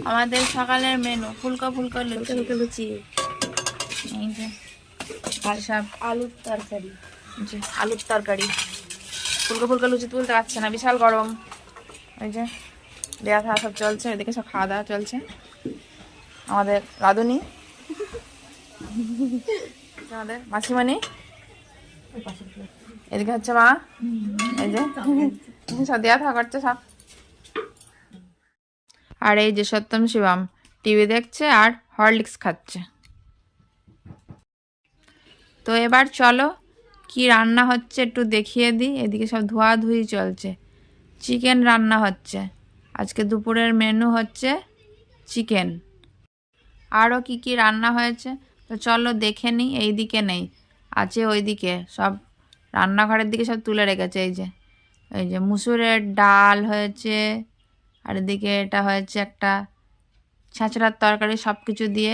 আমাদের সকালের মেনু ফুলকো ফুলকো লুচি। এই যে সব আলুর তরকারি, আলুর তরকারি। ফুলকো ফুলকো লুচি তুলতে পারছে না, বিশাল গরম। ওই যে দেয়া থাকা সব চলছে, ওইদিকে সব খাওয়া দাওয়া চলছে। আমাদের রাঁধুনি, আমাদের মাসিমণি, এদিকে হচ্ছে মা। এই যে সব দেয়া থাকা করছে সব। আর এই যে সত্যম শিবম টিভি দেখছে আর হরলিক্স খাচ্ছে। তো এবার চলো কি রান্না হচ্ছে একটু দেখিয়ে দিই। এদিকে সব ধোয়াধুয়ি চলছে, চিকেন রান্না হচ্ছে। আজকে দুপুরের মেনু হচ্ছে চিকেন। আরও কি কি রান্না হয়েছে তো চলো দেখে নিই। এইদিকে নেই, আছে ওইদিকে সব রান্নাঘরের দিকে সব তুলে রেখেছে। এই যে মুসুরের ডাল হয়েছে, আর এদিকে এটা হয়েছে একটা ছেঁচড়ার তরকারি, সব কিছু দিয়ে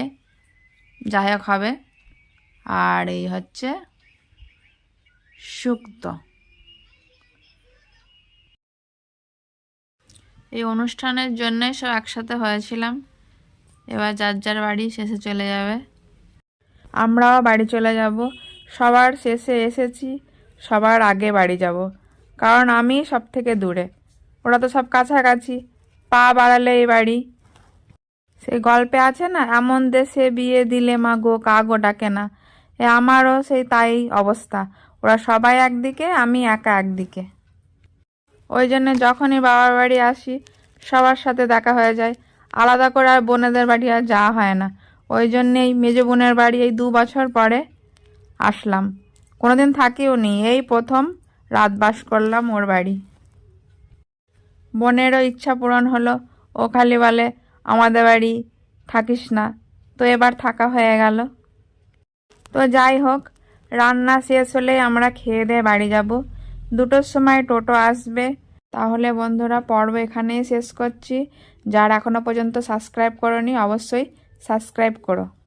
যাই হোক হবে। আর এই হচ্ছে শুক্তো। এই অনুষ্ঠানের জন্যে সব একসাথে হয়েছিলাম। এবার যার যার বাড়ি শেষে চলে যাবে, আমরাও বাড়ি চলে যাব। সবার শেষে এসেছি, সবার আগে বাড়ি যাব, কারণ আমি সব থেকে দূরে, ওরা তো সব কাছাকাছি। পা বাড়ালে এই বাড়ি। সেই গল্পে আছে না, এমন দেশে বিয়ে দিলে মা গো কাগো ডাকে না। আমারও সেই তাই অবস্থা, ওরা সবাই একদিকে, আমি একা একদিকে। ওই জন্য যখনই বাবার বাড়ি আসি সবার সাথে দেখা হয়ে যায়, আলাদা করে আর বোনেদের বাড়ি আর যাওয়া হয় না। ওই জন্যেই মেজো বোনের বাড়ি এই 2 বছর পরে আসলাম, কোনোদিন থাকিও নি, এই প্রথম রাত বাস করলাম ওর বাড়ি। বোনেরও ইচ্ছা পূরণ হলো, ও খালি বলে আমাদের বাড়ি থাকিস না, তো এবার থাকা হয়ে গেল। তো যাই হোক, রান্না শেষ হলেই আমরা খেয়ে দিয়ে বাড়ি যাব। 2টোর সময় টোটো আসবে। তাহলে বন্ধুরা পর্ব এখানেই শেষ করছি। যারা এখনো পর্যন্ত সাবস্ক্রাইব করোনি অবশ্যই সাবস্ক্রাইব করো।